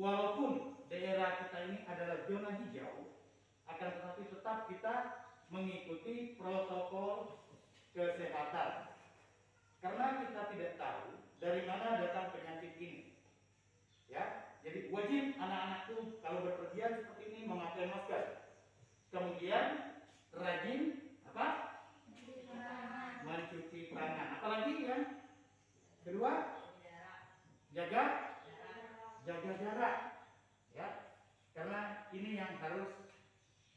walaupun daerah kita ini adalah zona hijau, akan tetapi tetap kita mengikuti protokol kesehatan. Karena kita tidak tahu dari mana datang penyakit ini. Ya, jadi wajib anak-anakku kalau berpergian seperti ini memakai masker. Kemudian rajin apa? Mencuci tangan. Apalagi yang kedua, jaga jarak. Ya, karena ini yang harus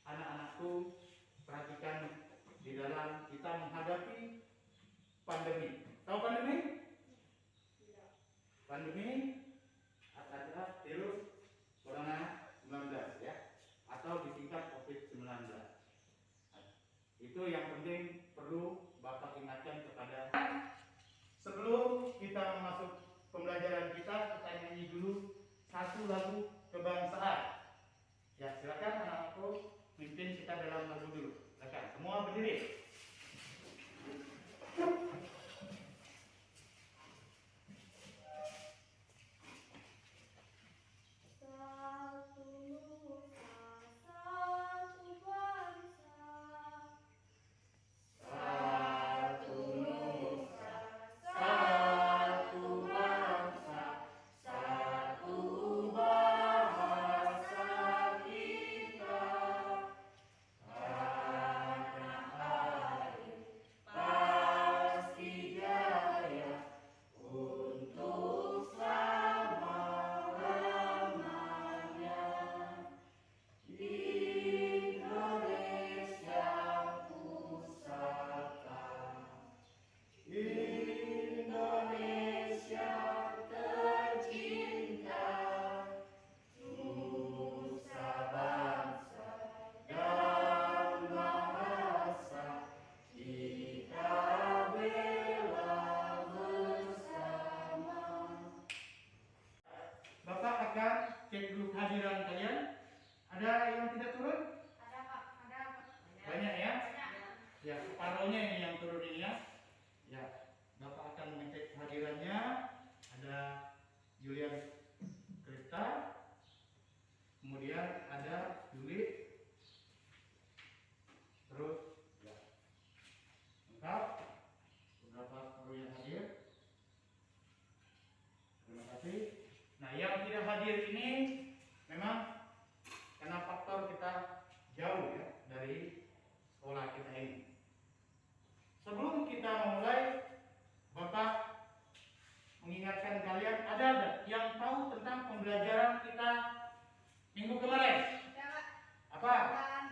anak-anakku perhatikan di dalam kita menghadapi pandemi. Tahu pandemi? Pandemi adalah virus corona 19 ya, atau disingkat COVID-19. Itu yang penting perlu Bapak ingatkan kepada. Sebelum kita masuk pembelajaran kita nyanyi dulu satu lagu kebangsaan. Ya, silakan anak-anakku pimpin kita dalam lagu dulu. Silakan semua berdiri. Cek dulu kehadiran kalian. Ada yang tidak turun? Ada Pak, ada banyak ya? Banyak. Ya, separuhnya ini yang turun ini ya. Ya, Bapak akan mengecek kehadirannya. Ada Julian Krista, kemudian ada Juli, terus ya, lengkap. Beberapa separuh yang hadir. Terima kasih. Nah, yang tidak hadir ini memang karena faktor kita jauh ya dari sekolah kita ini. Sebelum kita memulai, Bapak mengingatkan kalian, ada yang tahu tentang pembelajaran kita minggu kemarin? Ada Pak. Apa?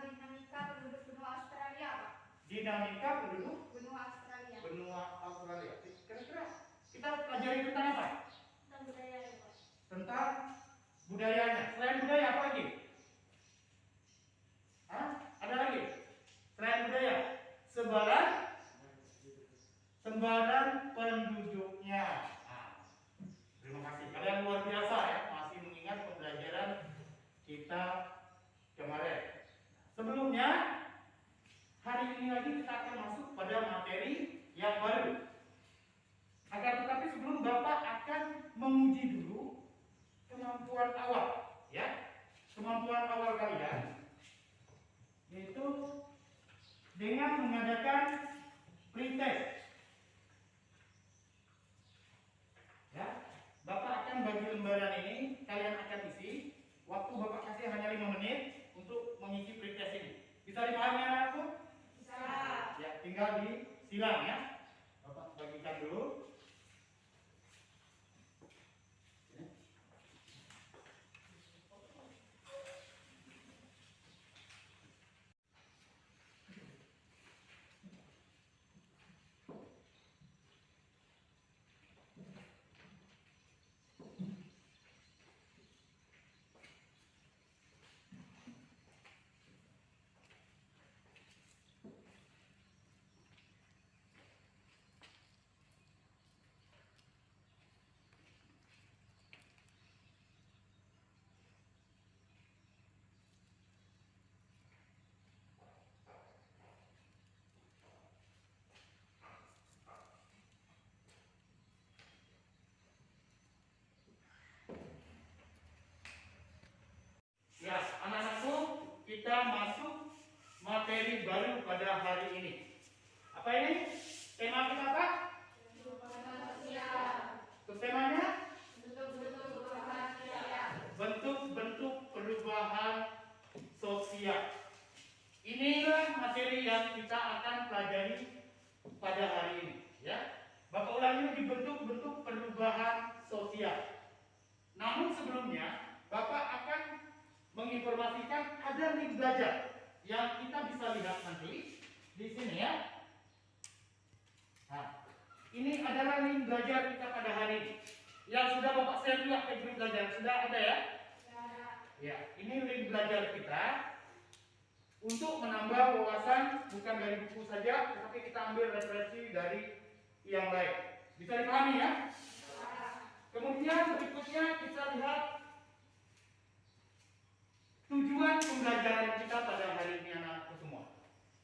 Dinamika penduduk benua Australia Pak. Dinamika penduduk benua Australia. Benua Australia. Kira-kira kita pelajari tentang apa? Tentang budaya ya Pak. Tentang budayanya. Selain budaya apa lagi? Hah? Ada lagi? Selain budaya, sebaran penduduknya. Nah, terima kasih. Kalian luar biasa ya, masih mengingat pembelajaran kita kemarin. Sebelumnya, hari ini lagi kita akan masuk pada materi yang baru. Agar tetapi sebelum Bapak akan menguji dulu kemampuan awal, ya, kemampuan awal kalian, yaitu dengan mengadakan pretest. Ya, Bapak akan bagi lembaran ini, kalian akan isi. Waktu Bapak kasih hanya 5 menit untuk mengisi pretest ini. Bisa dipahami anakku? Bisa. Ya, tinggal disilang ya. Bapak bagikan dulu. Apa ini? Tema kita apa? Untuk temanya? Bentuk-bentuk perubahan sosial. Inilah materi yang kita akan pelajari pada hari ini, ya. Bapak ulangi lagi, bentuk-bentuk perubahan sosial. Namun sebelumnya, Bapak akan menginformasikan ada link belajar yang kita bisa lihat nanti di sini, ya. Nah, ini adalah link belajar kita pada hari ini. Yang sudah Bapak share juga ke grup belajar, sudah ada ya? Ya, ini link belajar kita untuk menambah wawasan, bukan dari buku saja, tetapi kita ambil referensi dari yang lain. Bisa dipahami ya? Kemudian berikutnya kita lihat tujuan pembelajaran kita pada hari ini anak-anakku semua.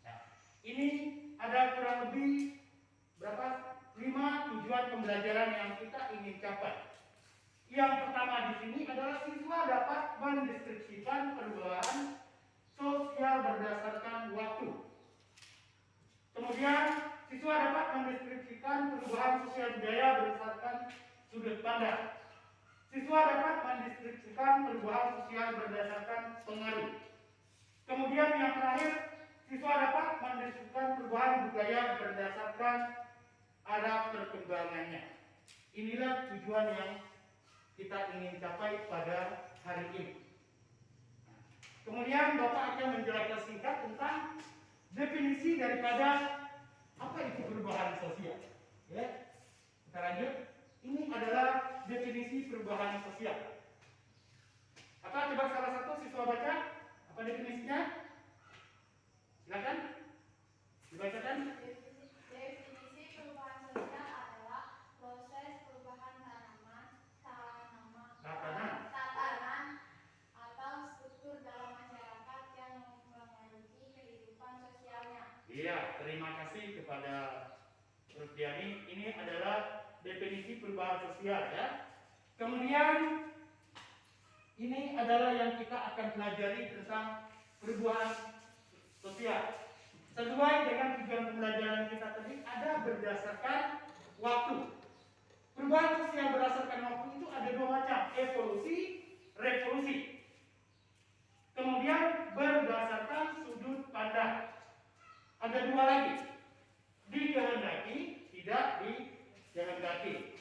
Nah, ini ada kurang lebih berapa? 5 tujuan pembelajaran yang kita ingin capai. Yang pertama di sini adalah siswa dapat mendeskripsikan perubahan sosial berdasarkan waktu. Kemudian siswa dapat mendeskripsikan perubahan sosial budaya berdasarkan sudut pandang. Siswa dapat mendeskripsikan perubahan sosial berdasarkan pengaruh. Kemudian yang terakhir, siswa dapat mendeskripsikan perubahan budaya berdasarkan arah perkembangannya. Inilah tujuan yang kita ingin capai pada hari ini. Kemudian Bapak akan menjelaskan singkat tentang definisi daripada apa itu perubahan sosial. Ya, kita lanjut. Ini adalah definisi perubahan sosial. Apa coba salah satu siswa baca? Apa definisinya? Silakan. Dibacakan. Definisi perubahan sosial adalah proses perubahan tatanan atau struktur dalam masyarakat yang mempengaruhi kehidupan sosialnya. Iya, terima kasih kepada Prof. Diani. Ini adalah definisi perubahan sosial, ya. Kemudian ini adalah yang kita akan pelajari tentang perubahan sosial. Sesuai dengan tujuan pembelajaran kita tadi, ada berdasarkan waktu. Perubahan sosial berdasarkan waktu itu ada 2 macam, evolusi, revolusi. Kemudian berdasarkan sudut pandang. Ada 2 lagi, dikehendaki, tidak dikehendaki.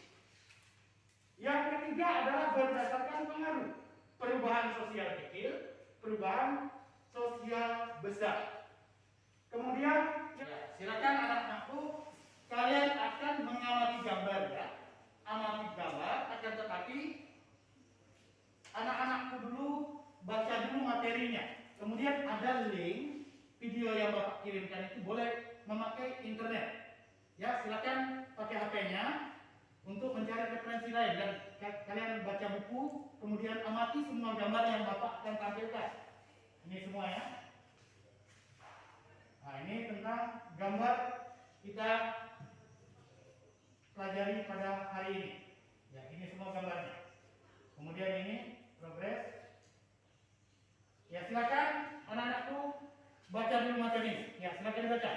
Yang ketiga adalah berdasarkan pengaruh. Perubahan sosial kecil, perubahan sosial besar. Kemudian, ya, silakan anak-anakku, kalian akan mengamati gambar, ya. Amati gambar, akan tetapi anak-anakku dulu baca dulu materinya. Kemudian ada link video yang Bapak kirimkan itu boleh memakai internet. Ya, silakan pakai HP-nya untuk mencari referensi lain dan kalian baca buku, kemudian amati semua gambar yang Bapak akan tampilkan. Ini semua, ya. Nah, ini tentang gambar kita pelajari pada hari ini. Ya, ini semua gambarnya. Kemudian ini progres. Ya, silakan anak-anakku baca dulu materi ini. Ya, silakan dibaca.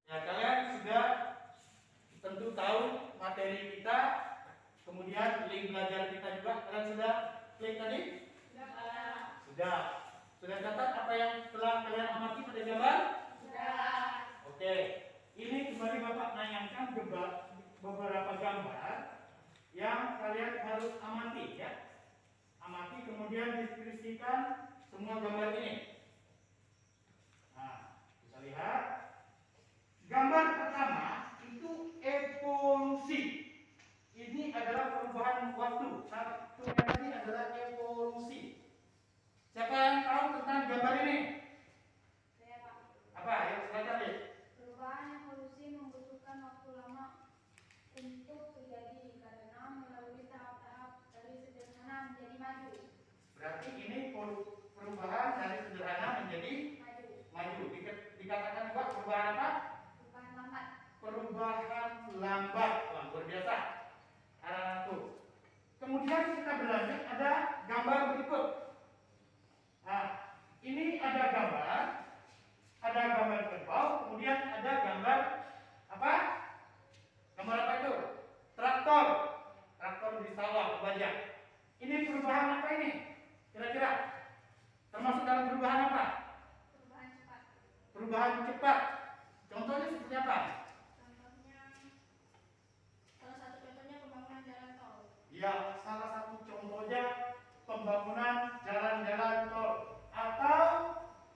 Ya, kalian sudah tentu tahu materi kita, kemudian link belajar kita juga. Kalian sudah klik tadi? Sudah. Sudah catat apa yang telah kalian amati pada gambar? Sudah. Oke. Ini kembali Bapak nayangkan beberapa gambar yang kalian harus amati, ya. Amati, kemudian deskripsikan semua gambar ini. Nah, bisa lihat. Gambar pertama itu evolusi. Ini adalah perubahan waktu. Satu yang tadi adalah evolusi. untuk terjadi karena melalui tahap-tahap dari sederhana menjadi maju. Berarti ini perubahan dari sederhana menjadi maju. Dikatakan juga perubahan apa? Perubahan lambat. Perubahan lambat. Wah, luar biasa. Anak-anak tuh. Kemudian kita berlanjut, ada gambar berikut. Nah, ini ada gambar kerbau, kemudian ada gambar apa? Gambar apa itu? Traktor. Traktor di sawah, banyak. Ini perubahan apa ini? Kira-kira? Termasuk dalam perubahan apa? Perubahan cepat. Perubahan cepat. Contohnya seperti apa? Contohnya, salah satu contohnya pembangunan jalan tol. Ya, salah satu contohnya pembangunan jalan-jalan tol. Atau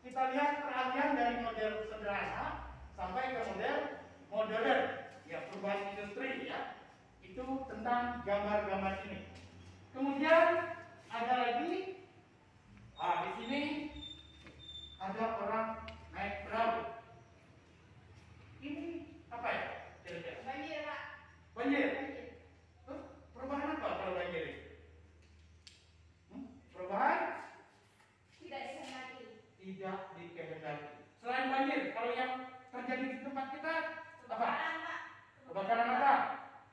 kita lihat peralihan dari model sederhana sampai ke model modern. Ya, perubahan industri ya. Itu tentang gambar-gambar ini. Kemudian ada lagi, di sini ada orang naik perahu. Ini apa ya? Kira-kira? Banjir, Pak. Banjir. Banjir. Perubahan apa kalau banjir? Perubahan Tidak dikehendaki. tidak dikehendaki. Selain banjir, kalau yang terjadi di tempat kita apa? Kebakaran, Pak. Kebakaran apa?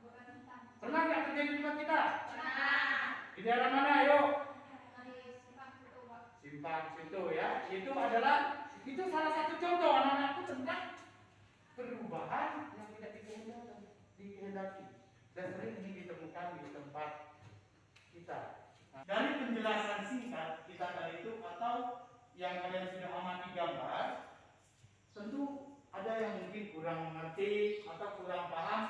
Kebakaran hutan. Pernah nggak terjadi di tempat kita? Pernah. Di daerah mana? Ayo. Di simpang situ, Pak. Simpang situ ya. Itu salah satu contoh anak-anakku tentang perubahan yang tidak dikehendaki. Dan sering ini ditemukan di tempat kita. Nah, dari penjelasan singkat kita tadi itu atau yang kalian sudah amati gambar, tentu ada yang mungkin kurang mengerti atau kurang paham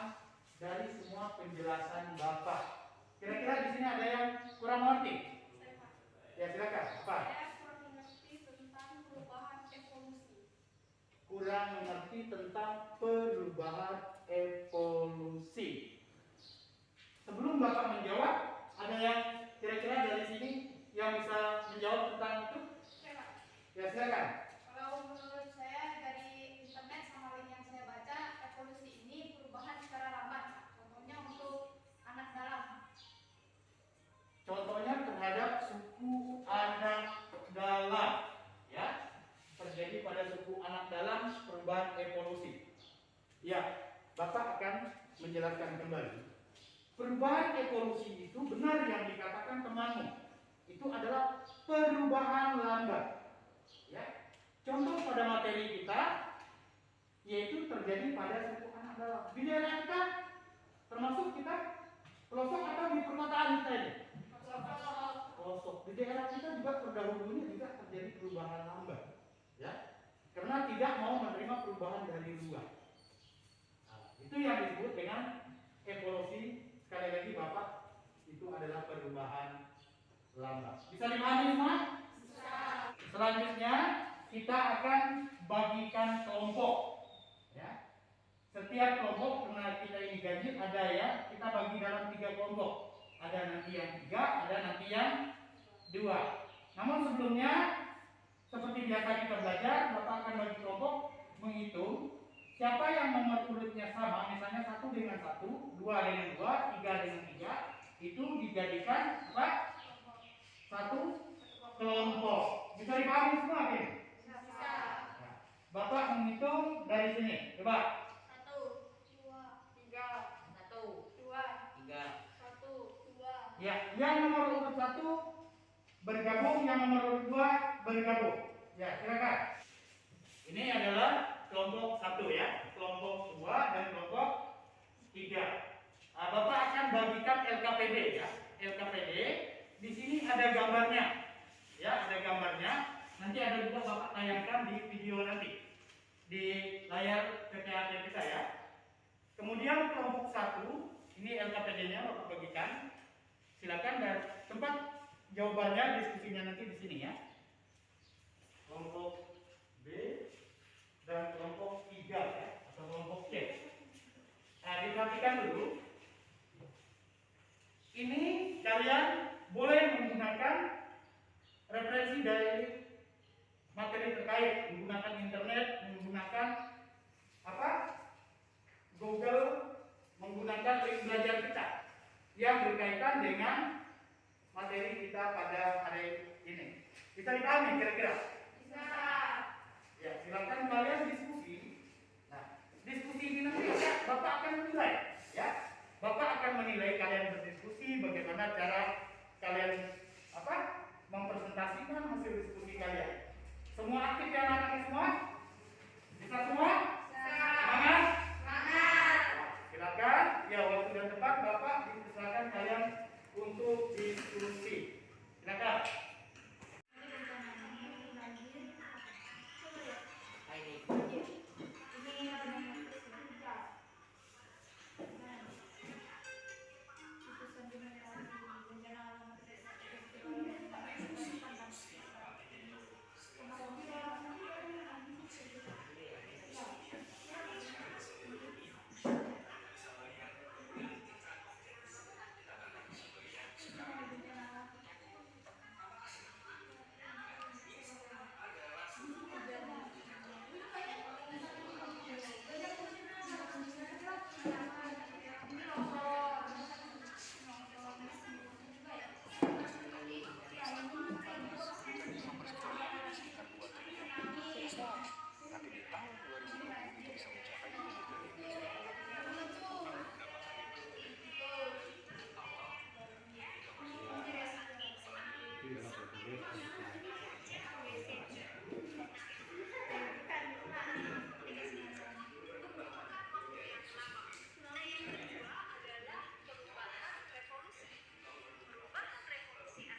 dari semua penjelasan Bapak. Kira-kira di sini ada yang kurang mengerti? Ya silakan. Apa? Saya kurang mengerti tentang perubahan evolusi. Kurang mengerti tentang perubahan evolusi. Sebelum Bapak menjawab, ada yang kira-kira dari sini yang bisa menjawab tentang itu? Ya silakan. Kalau menurut saya dari internet sama link yang saya baca, evolusi ini perubahan secara lambat. Contohnya untuk anak dalam. Contohnya terhadap suku anak dalam, ya, terjadi pada suku anak dalam perubahan evolusi. Ya, Bapak akan menjelaskan kembali. Perubahan evolusi itu benar yang dikatakan temanmu. Itu adalah perubahan lambat. Ya, contoh pada materi kita yaitu terjadi pada suku anak dalam. Di daerah kita, termasuk kita pelosok atau di perkotaan kita ini. Pelosok. Di daerah kita juga terdahulunya juga terjadi perubahan lambat, ya, karena tidak mau menerima perubahan dari luar. Nah, itu yang disebut dengan evolusi. Sekali lagi Bapak, itu adalah perubahan lambat. Bisa dipahami semua? Bisa. Selanjutnya kita akan bagikan kelompok. Ya. Setiap kelompok karena kita ini ganjil ada ya, kita bagi dalam 3 kelompok. Ada nanti yang 3, ada nanti yang 2. Namun sebelumnya, seperti biasa kita belajar, Bapak akan bagi kelompok menghitung siapa yang nomor urutnya sama, misalnya 1 dengan 1, 2 dengan 2, 3 dengan 3, itu dijadikan apa? Satu kelompok. Bisa dipahami semua ini? Bisa. Nah, Bapak menghitung dari sini. Coba. 1, 2, 3, 1, 2, 3. 1, 2. Ya, yang nomor urut 1 bergabung, yang nomor urut 2 bergabung. Ya, silakan. Ini adalah kelompok 1 ya, kelompok 2 dan kelompok 3. Nah, Bapak akan bagikan LKPD ya. LKPD di sini ada gambarnya. Ya, ada gambarnya. Nanti ada juga Bapak tayangkan di video nanti di layar PPAT kita ya. Kemudian kelompok 1, ini LKPD-nya Bapak bagikan. Silakan dan tempat jawabannya diskusinya nanti di sini ya. Kelompok B dan kelompok 3 ya, atau kelompok C. Nah, diperhatikan dulu. Ini kalian boleh menggunakan referensi dari materi terkait, menggunakan internet, menggunakan apa? Google, menggunakan link belajar kita yang berkaitan dengan materi kita pada hari ini. Bisa dipahami kira-kira? Bisa. Ya, silakan kalian diskusi. Nah, diskusi ini nanti Bapak akan menilai, ya. Bapak akan menilai kalian berdiskusi, bagaimana cara kalian mempresentasikan hasil diskusi kalian. Semua aktif ya anak-anak semua? Bisa semua? Semangat? Semangat. Silakan, ya waktu dan tempat Bapak silakan kalian untuk diskusi. Silakan.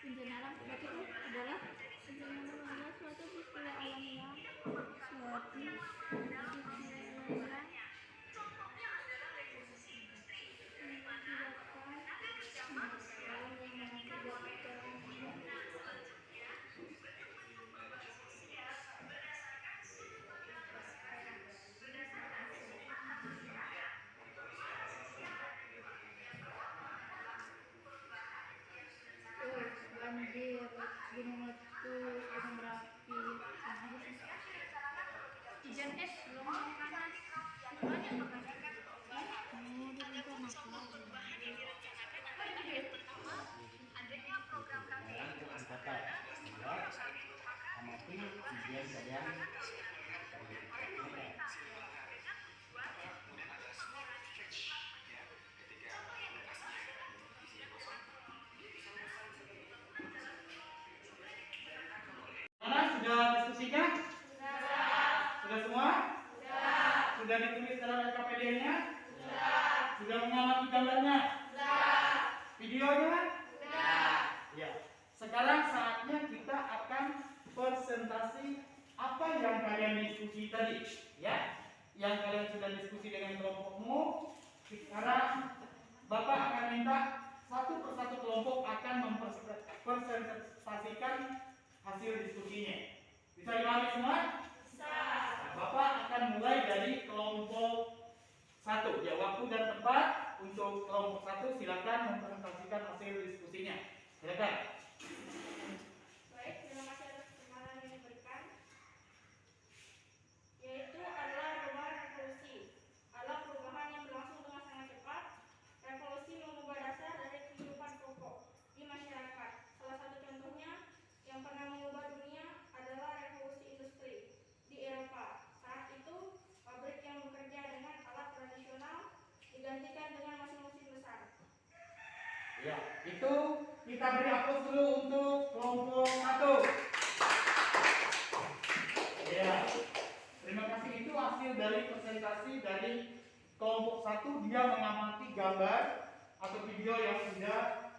Penjenaran itu adalah penjenaran suatu peristiwa alamiah suatu banjir, gunung meletus, gunung berapi, Hujan es, gelombang panas, banyak makanya. Amati ujian kalian. Mana sudah diskusinya? Sudah semua? Sudah ditulis dalam LKPD-nya? Sudah mengamati gambarnya? Videonya? Ya. Sekarang saatnya kita akan presentasi apa yang kalian diskusi tadi, ya. Yang kalian sudah diskusi dengan kelompokmu. Sekarang Bapak akan minta satu persatu kelompok akan mempresentasikan hasil diskusinya. Bisa dipahami semua? Bisa. Bapak akan mulai dari kelompok 1. Ya, waktu dan tempat untuk kelompok 1 silakan mempresentasikan hasil diskusinya. Silakan. Baik, terima kasih atas kesempatan yang diberikan. Yaitu adalah perubahan revolusi. Adalah perubahan yang berlangsung dengan sangat cepat. Revolusi mengubah dasar dari kehidupan pokok di masyarakat. Salah satu contohnya yang pernah mengubah dunia adalah revolusi industri di Eropa. Saat itu, pabrik yang bekerja dengan alat tradisional digantikan dengan mesin-mesin besar. Ya, itu kita beri aplaus dulu untuk kelompok 1. Ya, terima kasih. Itu hasil dari presentasi dari kelompok 1. Dia mengamati gambar atau video yang sudah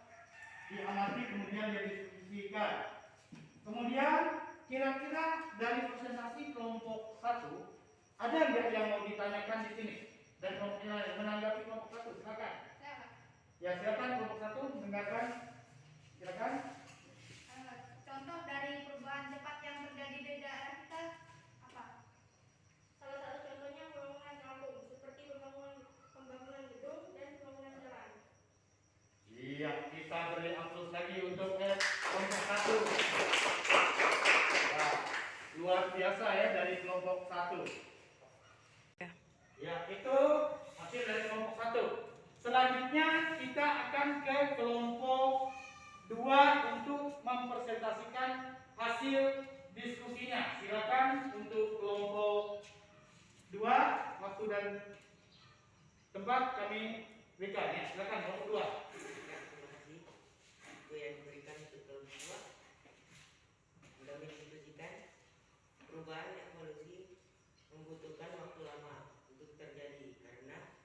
diamati kemudian dia diskusikan. Kemudian kira-kira dari presentasi kelompok 1 ada nggak yang mau ditanyakan di sini? Dan menanggapi kelompok 1, silakan. Ya, silakan kelompok 1 mendengarkan. Silakan. Contoh dari perubahan cepat yang terjadi di daerah kita apa? Salah satu contohnya pembangunan kampung, seperti pembangunan gedung dan pembangunan jalan. Iya, kita beri aplaus lagi untuk kelompok 1. Nah, luar biasa ya dari kelompok 1. Ya, itu hasil dari kelompok 1. hasil diskusinya. Silakan untuk kelompok 2, waktu dan tempat kami berikan ya. Silakan kelompok 2. Itu yang diberikan untuk kelompok 2 sudah mendiskusikan perubahan evolusi membutuhkan waktu lama untuk terjadi karena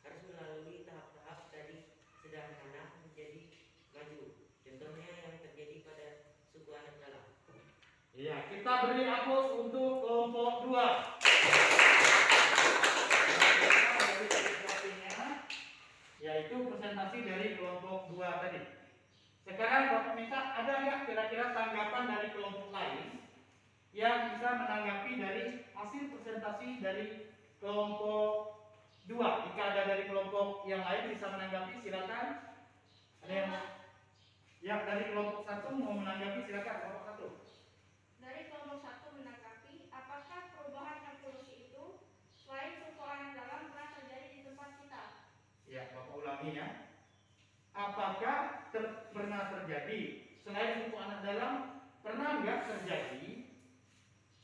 harus melalui tahap-tahap dari sederhana menjadi maju. Contohnya yang terjadi pada suku anak dalam. Iya, kita beri aplaus untuk kelompok 2. Yaitu presentasi dari kelompok 2 tadi. Sekarang Bapak minta ada nggak kira-kira tanggapan dari kelompok lain yang bisa menanggapi dari hasil presentasi dari kelompok 2. Jika ada dari kelompok yang lain bisa menanggapi, silakan. Ada yang dari kelompok 1 mau menanggapi, silakan kelompok 1. Dari kelompok 1 menanggapi, apakah perubahan evolusi itu selain suku anak dalam pernah terjadi di tempat kita? Ya, Bapak ulangi ya. Apakah pernah terjadi selain suku anak dalam, pernah nggak terjadi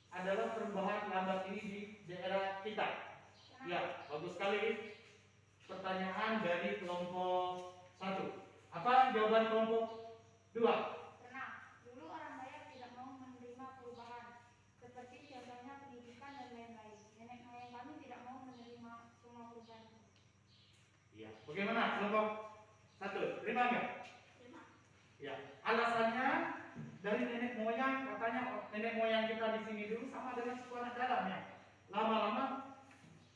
adalah perubahan lambat ini di daerah kita? Ya, bagus sekali. Pertanyaan dari kelompok 1. Apa jawaban kelompok 2? Pernah. Dulu orang Dayak tidak mau menerima perubahan, seperti contohnya pendidikan dan lain-lain. Nenek moyang kami tidak mau menerima semua perubahan itu. Ya, bagaimana kelompok 1? Terima nggak? Terima. Ya, alasannya dari nenek moyang, katanya nenek moyang kita di sini dulu sama dengan suku anak dalam ya. Lama-lama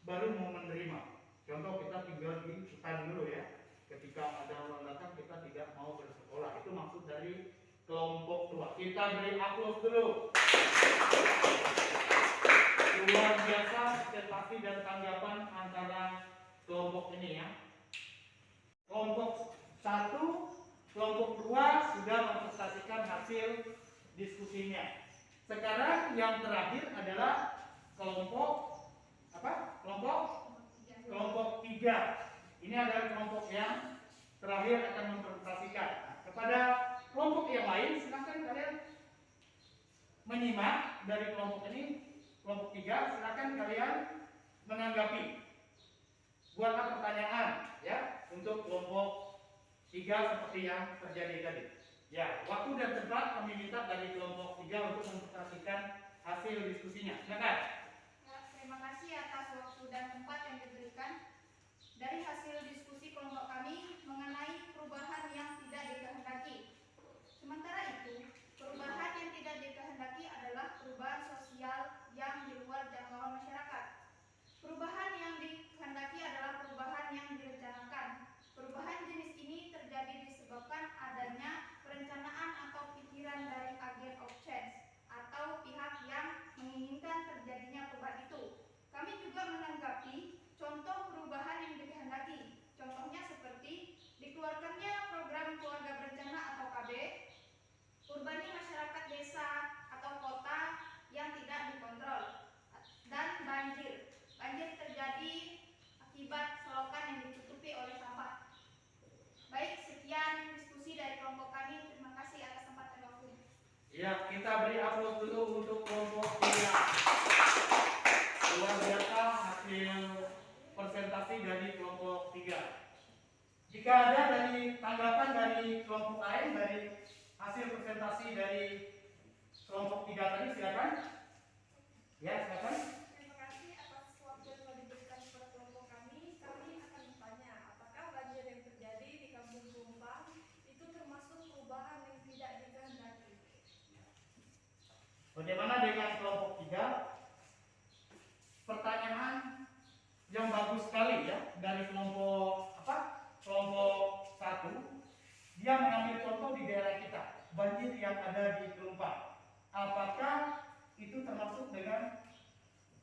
baru mau menerima. Contoh kita tinggal di hutan dulu ya. Ketika ada orang datang kita tidak mau bersekolah. Itu maksud dari kelompok 2. Kita beri aplaus dulu. Luar biasa presentasi dan tanggapan antara kelompok ini ya. Kelompok 1, kelompok 2 sudah mempresentasikan hasil diskusinya. Sekarang yang terakhir adalah kelompok apa? Kelompok 3. Ini adalah kelompok yang terakhir akan mempresentasikan. Kepada kelompok yang lain silakan kalian menyimak dari kelompok ini. Kelompok 3 silakan kalian menanggapi. Buatlah pertanyaan ya untuk kelompok 3 seperti yang terjadi tadi. Ya, waktu dan tempat kami minta dari kelompok 3 untuk mempresentasikan hasil diskusinya. Silakan. Ya, terima kasih atas waktu dan tempat yang diberikan. Dari hasil diskusi kelompok kami mengenai perubahan yang tidak dikehendaki. Sementara itu, perubahan yang tidak dikehendaki adalah perubahan sosial yang di luar jangkauan masyarakat. Perubahan yang dikehendaki adalah perubahan yang direncanakan. Perubahan jenis ini terjadi disebabkan adanya perencanaan atau pikiran dari agen of change atau pihak yang menginginkan terjadinya perubahan itu. Kami juga menanggapi contoh perubahan yang dikehendaki. Contohnya seperti dikeluarkannya program keluarga berencana atau KB, urbani masyarakat desa atau kota yang tidak dikontrol, dan banjir. Banjir terjadi akibat selokan yang ditutupi oleh sampah. Baik, sekian diskusi dari kelompok kami. Terima kasih atas tempat dan waktunya. Ya, kita beri aplaus dulu untuk kelompok 3. Luar biasa hasil presentasi dari kelompok 3. Jika ada dari tanggapan dari kelompok lain dari hasil presentasi dari kelompok 3 tadi, silakan. Ya, silakan. Terima kasih atas waktu yang telah diberikan kepada kelompok kami. Kami akan bertanya, apakah banjir yang terjadi di Kampung Tumpang itu termasuk perubahan yang tidak dikehendaki? Bagaimana dengan kelompok 3? Pertanyaan yang bagus sekali ya dari kelompok kelompok 1. Dia mengambil contoh di daerah kita, banjir yang ada di Pelumpang. Apakah itu termasuk dengan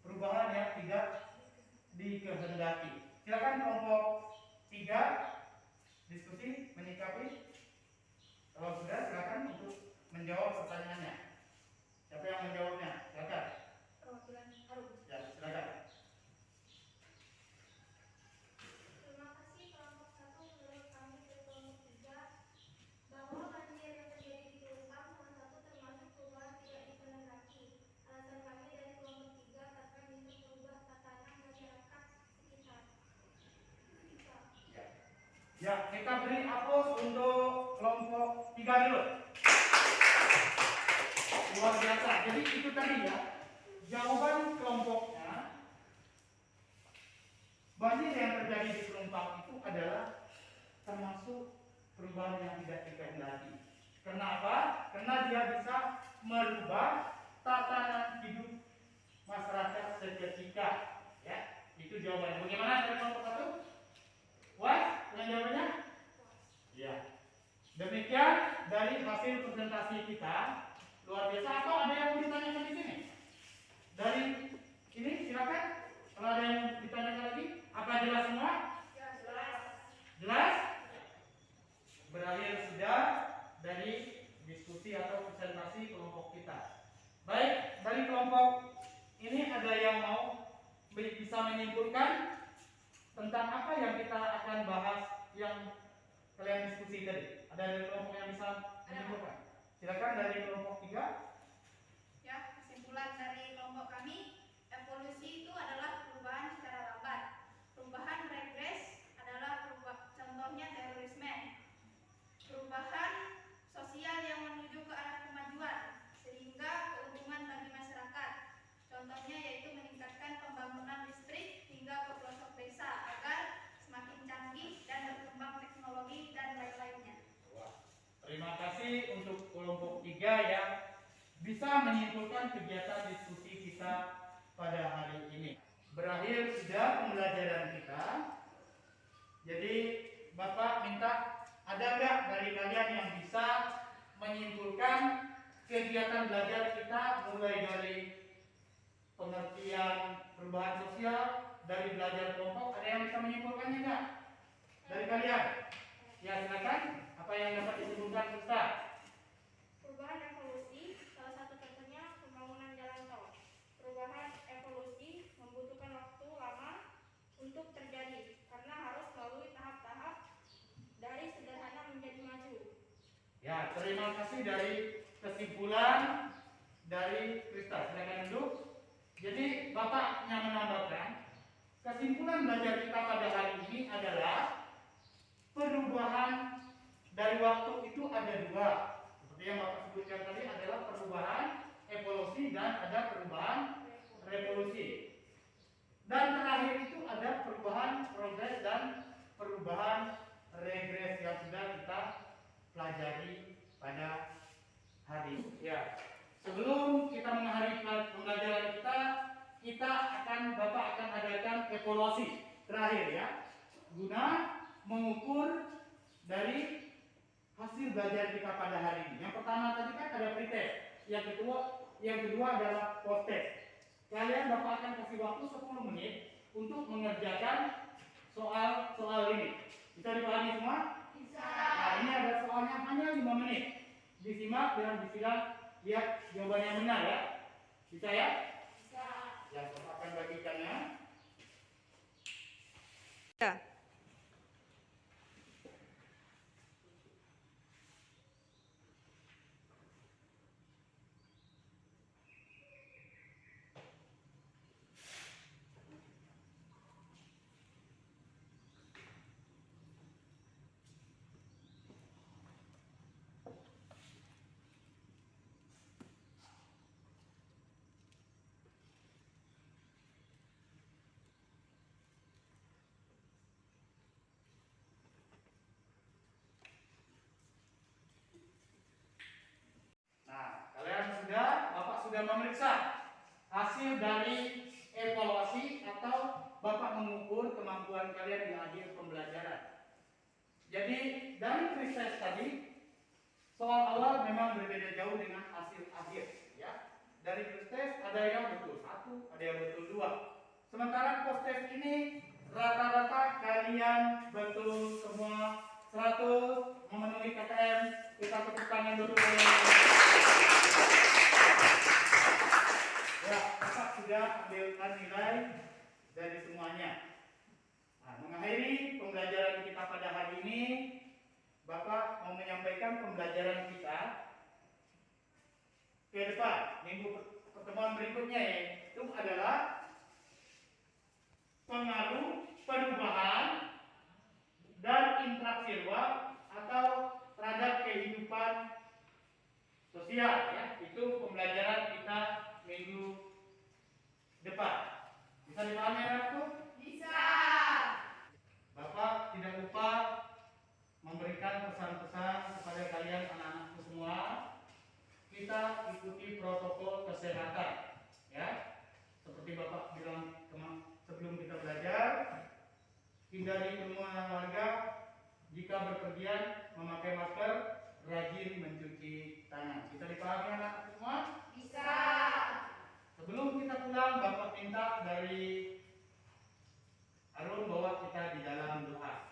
perubahan yang tidak dikehendaki? Silakan kelompok 3 diskusi menyikapi. Kalau sudah silakan untuk menjawab pertanyaannya. Siapa yang menjawabnya? Silakan. Perwakilan Harum. Ya, silakan. Terima kasih kelompok 1. Menurut kami dari kelompok 3 bahwa banjir yang terjadi di Pelumpang salah satu termasuk perubahan tidak Ya, kita beri aplaus untuk kelompok 3 dulu. Luar biasa. Jadi itu tadi ya, jawaban kelompoknya banjir yang terjadi di Pelumpang itu adalah termasuk perubahan yang tidak dikehendaki. Kenapa? Karena dia bisa merubah tatanan hidup masyarakat seketika. Ya, itu jawabannya. Bagaimana dari kelompok 1? Puas dengan jawabannya? Ya. Demikian dari hasil presentasi kita. Luar biasa. Atau ada yang mau ditanyakan di sini? Dari ini silakan. Kalau ada yang ditanyakan lagi, apa jelas semua? Jelas? Berakhir sudah dari diskusi atau presentasi kelompok kita. Baik, dari kelompok ini ada yang mau bisa menyimpulkan tentang apa yang kita akan bahas yang kalian diskusi tadi. Ada dari kelompok yang bisa menyimpulkan? Silakan dari kelompok 3. Ya, kesimpulan dari kelompok kami, evolusi itu adalah perubahan secara lambat. Perubahan regres adalah contohnya terorisme. Perubahan sosial yang menuju ke arah kemajuan sehingga keuntungan bagi masyarakat. Contohnya yaitu meningkatkan pembangunan listrik hingga ke pelosok desa agar semakin canggih dan berkembang teknologi dan lain-lainnya. Terima kasih untuk kelompok 3 yang bisa menyimpulkan kegiatan diskusi kita pada hari ini. Berakhir sudah pembelajaran kita. Jadi Bapak minta ada nggak dari kalian yang bisa menyimpulkan kegiatan belajar kita mulai dari pengertian perubahan sosial, dari belajar kelompok, ada yang bisa menyimpulkannya nggak? Dari kalian? Ya silakan. Apa yang dapat disimpulkan Ustaz? Perubahan evolusi, salah satu contohnya pembangunan jalan tol. Perubahan evolusi membutuhkan waktu lama untuk terjadi karena harus melalui tahap-tahap dari sederhana menjadi maju. Ya, terima kasih dari kesimpulan dari Krista. Silakan duduk. Jadi Bapak yang menambahkan, kesimpulan belajar kita pada hari ini adalah perubahan dari waktu itu ada 2. Seperti yang Bapak sebutkan tadi adalah perubahan evolusi dan ada perubahan revolusi. Dan terakhir itu ada perubahan progres dan perubahan regres yang sudah kita pelajari pada hari ini. Ya. Sebelum kita mengakhiri pembelajaran kita Bapak akan adakan evaluasi terakhir ya, guna mengukur dari hasil belajar kita pada hari ini. Yang pertama tadi kan ada pretest, yang kedua adalah post test. Kalian Bapak akan kasih waktu 10 menit untuk mengerjakan soal ini. Bisa dipahami semua? Bisa. Nah, ini ada soalnya hanya 5 menit. Disimak dan disilang, lihat jawabannya benar ya. Bisa ya? Bisa. Yang Bapak akan bagikannya. Ya. Nah, Bapak sudah memeriksa hasil dari evaluasi atau Bapak mengukur kemampuan kalian di akhir pembelajaran. Jadi dari krisis tadi, soal awal memang berbeda jauh dengan hasil akhir. Ya, dari krisis ada yang betul 1, ada yang betul 2. Sementara post test ini rata-rata kalian betul semua 100 memenuhi KKM. Kita tepuk tangan dulu. Ya, Bapak sudah ambilkan nilai dari semuanya. Nah, mengakhiri pembelajaran kita pada hari ini, Bapak mau menyampaikan pembelajaran kita ke depan. Pertemuan berikutnya itu adalah pengaruh perubahan dan interaksi luar atau terhadap kehidupan sosial ya. Itu pembelajaran kita minggu depan. Bisa dipahami anak-anakku? Bisa. Bapak tidak lupa memberikan pesan-pesan kepada kalian anak-anakku semua. Kita ikuti protokol kesehatan ya. Seperti Bapak bilang sebelum kita belajar, hindari kerumunan warga, jika berpergian memakai masker, rajin mencuci tangan. Bisa dipahami anak semua? Bisa. Sebelum kita pulang, Bapak minta dari Arun bahwa kita di dalam doa.